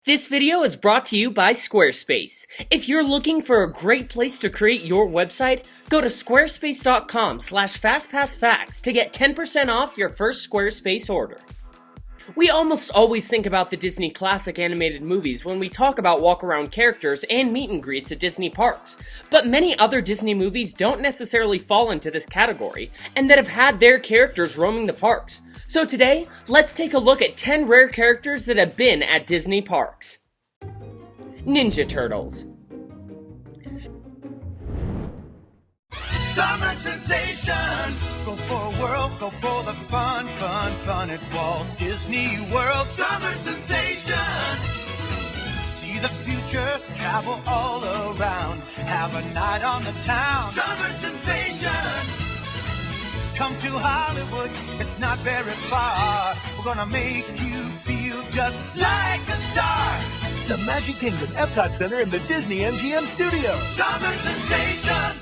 This video is brought to you by Squarespace. If you're looking for a great place to create your website, go to squarespace.com/fastpassfacts to get 10% off your first Squarespace order. We almost always think about the Disney classic animated movies when we talk about walk-around characters and meet and greets at Disney parks, but many other Disney movies don't necessarily fall into this category, and that have had their characters roaming the parks. So today, let's take a look at 10 rare characters that have been at Disney parks. Ninja Turtles. Summer sensation. Go for a whirl, go for the fun at Walt Disney World. Summer sensation. See the future, travel all around. Have a night on the town. Summer sensation. Come to Hollywood, it's not very far. We're gonna make you feel just like a star. The Magic Kingdom, Epcot Center, and the Disney MGM Studios. Summer sensation.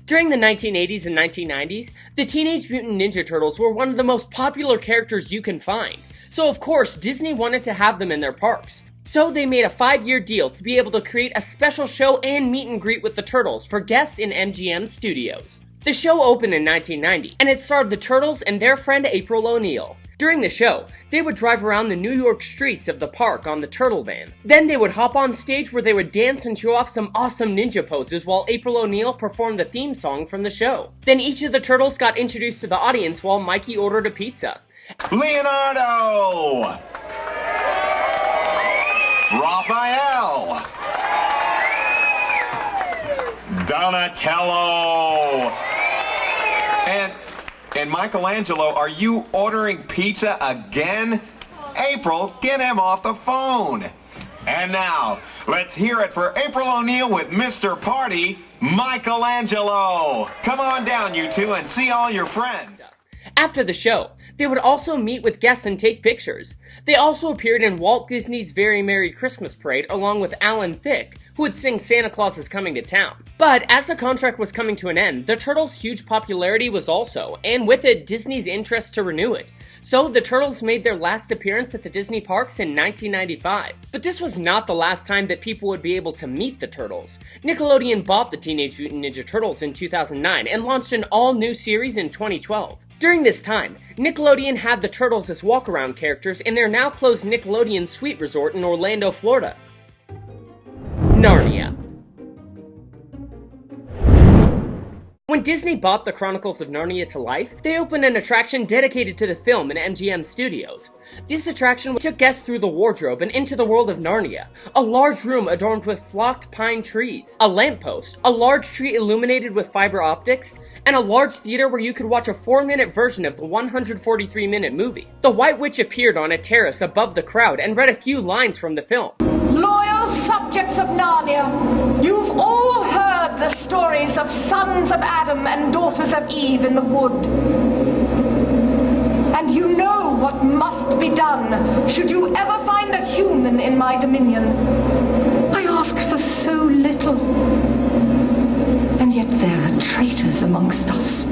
During the 1980s and 1990s, the Teenage Mutant Ninja Turtles were one of the most popular characters you can find. So of course, Disney wanted to have them in their parks. So they made a 5-year deal to be able to create a special show and meet and greet with the Turtles for guests in MGM Studios. The show opened in 1990, and it starred the Turtles and their friend April O'Neil. During the show, they would drive around the New York streets of the park on the Turtle Van. Then they would hop on stage where they would dance and show off some awesome ninja poses while April O'Neil performed the theme song from the show. Then each of the Turtles got introduced to the audience while Mikey ordered a pizza. Leonardo! Raphael! Donatello! And Michelangelo, are you ordering pizza again? April, get him off the phone. And now, let's hear it for April O'Neil with Mr. Party, Michelangelo. Come on down, you two, and see all your friends. After the show, they would also meet with guests and take pictures. They also appeared in Walt Disney's Very Merry Christmas Parade along with Alan Thicke, who would sing Santa Claus is Coming to Town. But as the contract was coming to an end, the Turtles' huge popularity was also, and with it, Disney's interest to renew it. So the Turtles made their last appearance at the Disney parks in 1995. But this was not the last time that people would be able to meet the Turtles. Nickelodeon bought the Teenage Mutant Ninja Turtles in 2009 and launched an all-new series in 2012. During this time, Nickelodeon had the Turtles as walk-around characters in their now-closed Nickelodeon Suite Resort in Orlando, Florida. Narnia. When Disney bought the Chronicles of Narnia to life, they opened an attraction dedicated to the film in MGM Studios. This attraction took guests through the wardrobe and into the world of Narnia. A large room adorned with flocked pine trees, a lamppost, a large tree illuminated with fiber optics, and a large theater where you could watch a 4-minute version of the 143-minute movie. The White Witch appeared on a terrace above the crowd and read a few lines from the film. Loyal subjects of Narnia, you've all heard the stories of sons of Adam and daughters of Eve in the wood. And you know what must be done should you ever find a human in my dominion. I ask for so little, and yet there are traitors amongst us.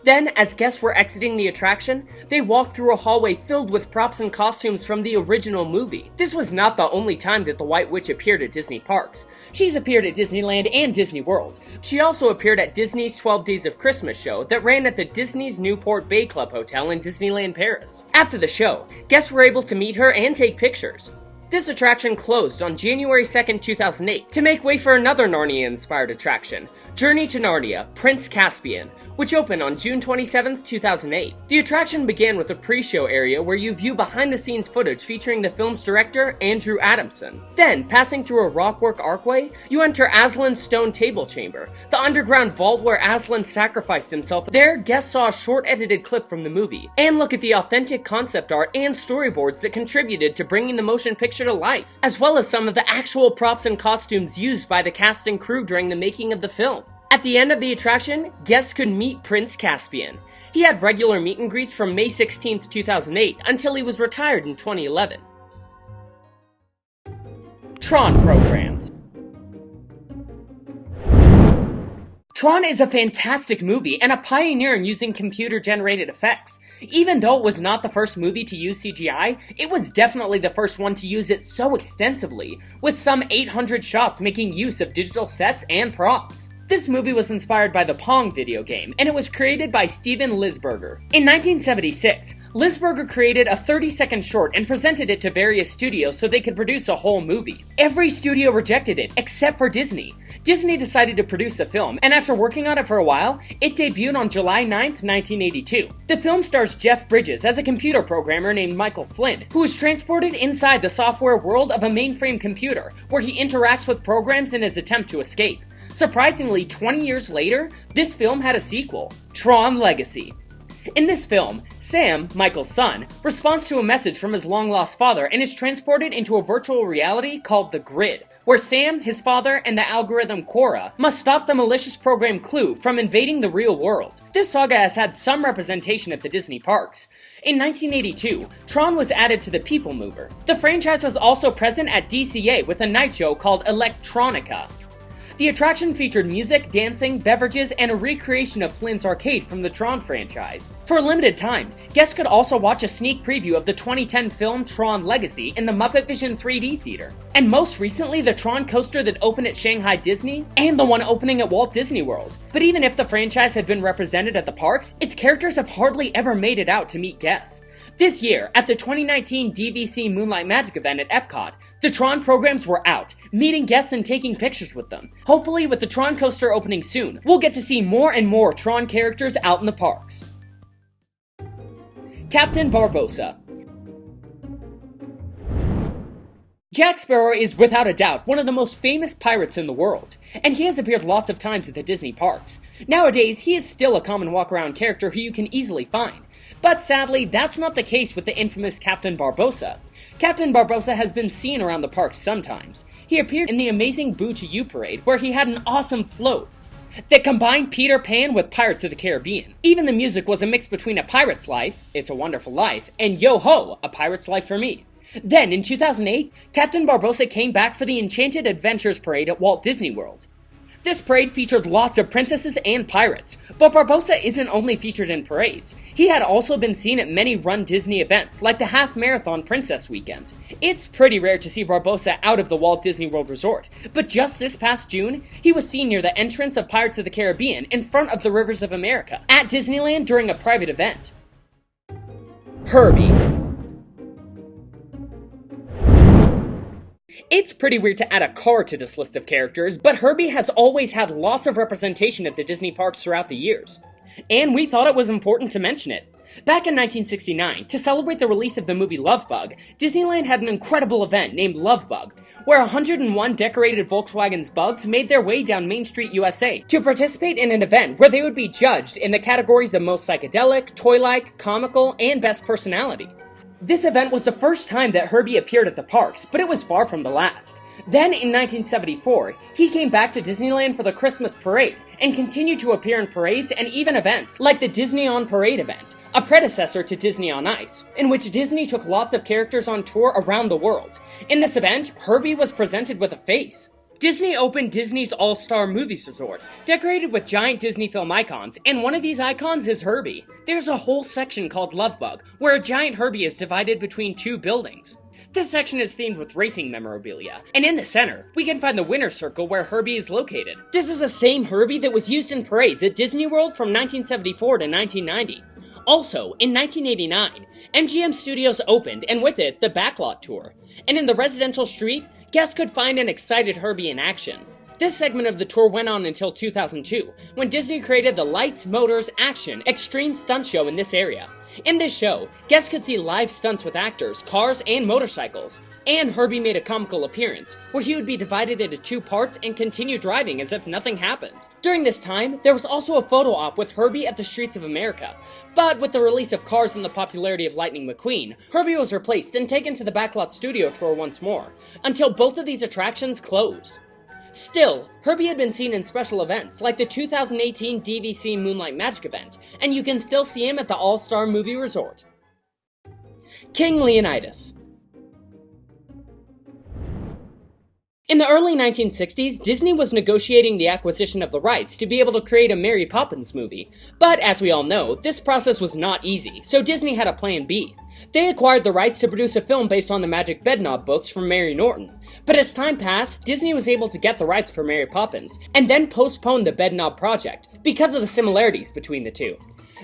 Then, as guests were exiting the attraction, they walked through a hallway filled with props and costumes from the original movie. This was not the only time that the White Witch appeared at Disney parks. She's appeared at Disneyland and Disney World. She also appeared at Disney's 12 Days of Christmas show that ran at the Disney's Newport Bay Club Hotel in Disneyland Paris. After the show, guests were able to meet her and take pictures. This attraction closed on January 2nd, 2008 to make way for another Narnia-inspired attraction, Journey to Narnia, Prince Caspian, which opened on June 27, 2008. The attraction began with a pre-show area where you view behind-the-scenes footage featuring the film's director, Andrew Adamson. Then, passing through a rockwork archway, you enter Aslan's stone table chamber, the underground vault where Aslan sacrificed himself. There, guests saw a short-edited clip from the movie, and look at the authentic concept art and storyboards that contributed to bringing the motion picture to life, as well as some of the actual props and costumes used by the cast and crew during the making of the film. At the end of the attraction, guests could meet Prince Caspian. He had regular meet and greets from May 16, 2008 until he was retired in 2011. Tron programs. Tron is a fantastic movie and a pioneer in using computer-generated effects. Even though it was not the first movie to use CGI, it was definitely the first one to use it so extensively, with some 800 shots making use of digital sets and props. This movie was inspired by the Pong video game, and it was created by Steven Lisberger. In 1976, Lisberger created a 30-second short and presented it to various studios so they could produce a whole movie. Every studio rejected it, except for Disney. Disney decided to produce the film, and after working on it for a while, it debuted on July 9th, 1982. The film stars Jeff Bridges as a computer programmer named Michael Flynn, who is transported inside the software world of a mainframe computer, where he interacts with programs in his attempt to escape. Surprisingly, 20 years later, this film had a sequel, Tron Legacy. In this film, Sam, Michael's son, responds to a message from his long-lost father and is transported into a virtual reality called the Grid, where Sam, his father, and the algorithm Quora must stop the malicious program Clue from invading the real world. This saga has had some representation at the Disney parks. In 1982, Tron was added to the People Mover. The franchise was also present at DCA with a night show called Electronica. The attraction featured music, dancing, beverages, and a recreation of Flynn's arcade from the Tron franchise. For a limited time, guests could also watch a sneak preview of the 2010 film Tron Legacy in the Muppet Vision 3D theater. And most recently, the Tron coaster that opened at Shanghai Disney, and the one opening at Walt Disney World. But even if the franchise had been represented at the parks, its characters have hardly ever made it out to meet guests. This year, at the 2019 DVC Moonlight Magic event at Epcot, the Tron programs were out, meeting guests and taking pictures with them. Hopefully, with the Tron coaster opening soon, we'll get to see more and more Tron characters out in the parks. Captain Barbossa. Jack Sparrow is without a doubt one of the most famous pirates in the world, and he has appeared lots of times at the Disney parks. Nowadays, he is still a common walk-around character who you can easily find. But sadly, that's not the case with the infamous Captain Barbossa. Captain Barbossa has been seen around the parks sometimes. He appeared in the amazing Boo to You parade, where he had an awesome float that combined Peter Pan with Pirates of the Caribbean. Even the music was a mix between A Pirate's Life, It's a Wonderful Life, and Yo Ho, A Pirate's Life for Me. Then, in 2008, Captain Barbossa came back for the Enchanted Adventures parade at Walt Disney World. This parade featured lots of princesses and pirates, but Barbossa isn't only featured in parades. He had also been seen at many Run Disney events, like the Half Marathon Princess Weekend. It's pretty rare to see Barbossa out of the Walt Disney World Resort, but just this past June, he was seen near the entrance of Pirates of the Caribbean in front of the Rivers of America, at Disneyland during a private event. Herbie. It's pretty weird to add a car to this list of characters, but Herbie has always had lots of representation at the Disney parks throughout the years. And we thought it was important to mention it. Back in 1969, to celebrate the release of the movie Love Bug, Disneyland had an incredible event named Love Bug, where 101 decorated Volkswagen's bugs made their way down Main Street, USA, to participate in an event where they would be judged in the categories of most psychedelic, toy-like, comical, and best personality. This event was the first time that Herbie appeared at the parks, but it was far from the last. Then, in 1974, he came back to Disneyland for the Christmas parade, and continued to appear in parades and even events like the Disney on Parade event, a predecessor to Disney on Ice, in which Disney took lots of characters on tour around the world. In this event, Herbie was presented with a face. Disney opened Disney's All-Star Movies Resort, decorated with giant Disney film icons, and one of these icons is Herbie. There's a whole section called Love Bug, where a giant Herbie is divided between two buildings. This section is themed with racing memorabilia, and in the center, we can find the winner's circle where Herbie is located. This is the same Herbie that was used in parades at Disney World from 1974 to 1990. Also, in 1989, MGM Studios opened, and with it, the Backlot Tour. And in the residential street, guests could find an excited Herbie in action. This segment of the tour went on until 2002, when Disney created the Lights, Motors, Action, Extreme Stunt Show in this area. In this show, guests could see live stunts with actors, cars, and motorcycles. And Herbie made a comical appearance, where he would be divided into two parts and continue driving as if nothing happened. During this time, there was also a photo op with Herbie at the streets of America. But with the release of Cars and the popularity of Lightning McQueen, Herbie was replaced and taken to the Backlot Studio Tour once more, until both of these attractions closed. Still, Herbie had been seen in special events, like the 2018 DVC Moonlight Magic event, and you can still see him at the All-Star Movie Resort. King Leonidas. In the early 1960s, Disney was negotiating the acquisition of the rights to be able to create a Mary Poppins movie. But as we all know, this process was not easy, so Disney had a plan B. They acquired the rights to produce a film based on the Magic Bedknob books from Mary Norton. But as time passed, Disney was able to get the rights for Mary Poppins, and then postponed the Bedknob project because of the similarities between the two.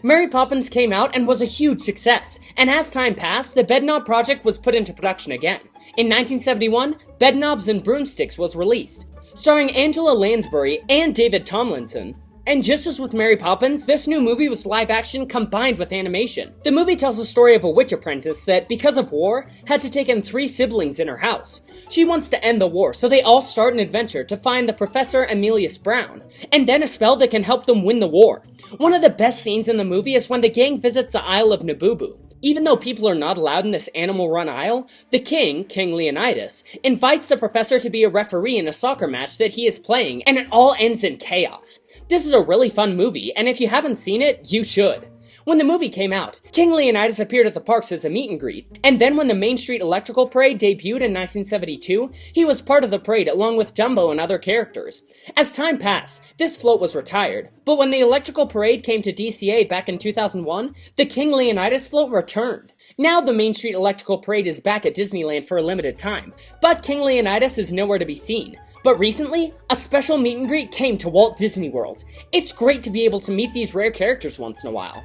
Mary Poppins came out and was a huge success, and as time passed, the Bedknob project was put into production again. In 1971, Bedknobs and Broomsticks was released, starring Angela Lansbury and David Tomlinson. And just as with Mary Poppins, this new movie was live action combined with animation. The movie tells the story of a witch apprentice that, because of war, had to take in 3 siblings in her house. She wants to end the war, so they all start an adventure to find the Professor Emilius Brown, and then a spell that can help them win the war. One of the best scenes in the movie is when the gang visits the Isle of Nabubu. Even though people are not allowed in this animal-run isle, the king, King Leonidas, invites the professor to be a referee in a soccer match that he is playing, and it all ends in chaos. This is a really fun movie, and if you haven't seen it, you should. When the movie came out, King Leonidas appeared at the parks as a meet and greet, and then when the Main Street Electrical Parade debuted in 1972, he was part of the parade along with Dumbo and other characters. As time passed, this float was retired, but when the Electrical Parade came to DCA back in 2001, the King Leonidas float returned. Now the Main Street Electrical Parade is back at Disneyland for a limited time, but King Leonidas is nowhere to be seen. But recently, a special meet and greet came to Walt Disney World. It's great to be able to meet these rare characters once in a while.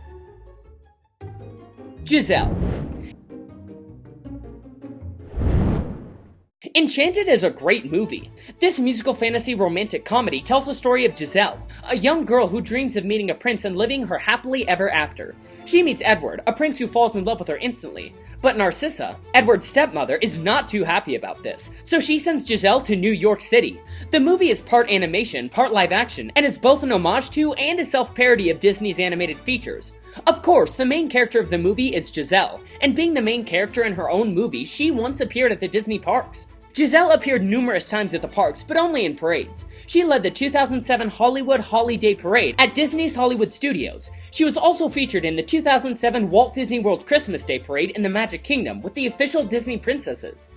Giselle. Enchanted is a great movie. This musical fantasy romantic comedy tells the story of Giselle, a young girl who dreams of meeting a prince and living her happily ever after. She meets Edward, a prince who falls in love with her instantly. But Narcissa, Edward's stepmother, is not too happy about this, so she sends Giselle to New York City. The movie is part animation, part live action, and is both an homage to and a self-parody of Disney's animated features. Of course, the main character of the movie is Giselle, and being the main character in her own movie, she once appeared at the Disney parks. Giselle appeared numerous times at the parks, but only in parades. She led the 2007 Hollywood Holiday Parade at Disney's Hollywood Studios. She was also featured in the 2007 Walt Disney World Christmas Day Parade in the Magic Kingdom with the official Disney princesses.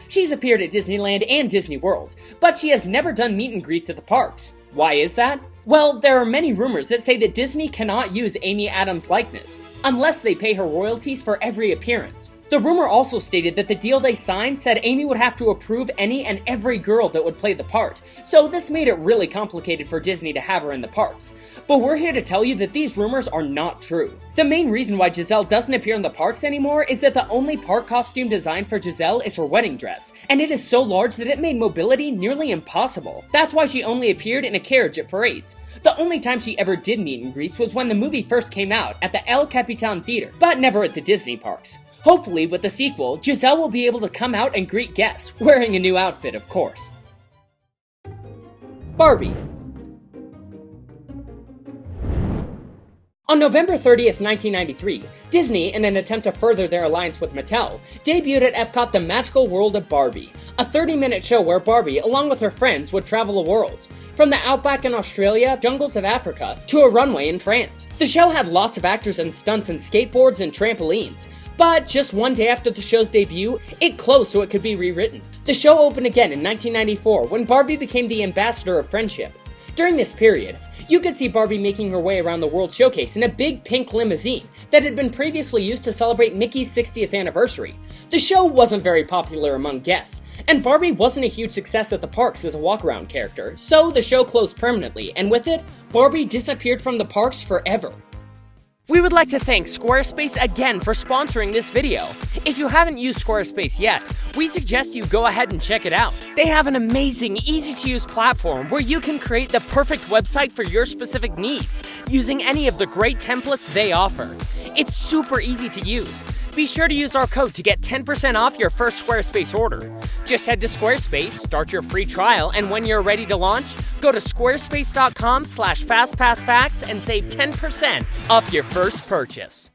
She's appeared at Disneyland and Disney World, but she has never done meet and greets at the parks. Why is that? Well, there are many rumors that say that Disney cannot use Amy Adams' likeness, unless they pay her royalties for every appearance. The rumor also stated that the deal they signed said Amy would have to approve any and every girl that would play the part, so this made it really complicated for Disney to have her in the parks. But we're here to tell you that these rumors are not true. The main reason why Giselle doesn't appear in the parks anymore is that the only park costume designed for Giselle is her wedding dress, and it is so large that it made mobility nearly impossible. That's why she only appeared in a carriage at parades. The only time she ever did meet and greets was when the movie first came out at the El Capitan Theater, but never at the Disney parks. Hopefully, with the sequel, Giselle will be able to come out and greet guests, wearing a new outfit, of course. Barbie. On November 30th, 1993, Disney, in an attempt to further their alliance with Mattel, debuted at Epcot The Magical World of Barbie, a 30-minute show where Barbie, along with her friends, would travel the world, from the outback in Australia, jungles of Africa, to a runway in France. The show had lots of actors and stunts and skateboards and trampolines, but just one day after the show's debut, it closed so it could be rewritten. The show opened again in 1994 when Barbie became the ambassador of friendship. During this period, you could see Barbie making her way around the World Showcase in a big pink limousine that had been previously used to celebrate Mickey's 60th anniversary. The show wasn't very popular among guests, and Barbie wasn't a huge success at the parks as a walk-around character, so the show closed permanently, and with it, Barbie disappeared from the parks forever. We would like to thank Squarespace again for sponsoring this video. If you haven't used Squarespace yet, we suggest you go ahead and check it out. They have an amazing, easy-to-use platform where you can create the perfect website for your specific needs using any of the great templates they offer. It's super easy to use. Be sure to use our code to get 10% off your first Squarespace order. Just head to Squarespace, start your free trial, and when you're ready to launch, go to squarespace.com/fastpassfacts and save 10% off your first purchase.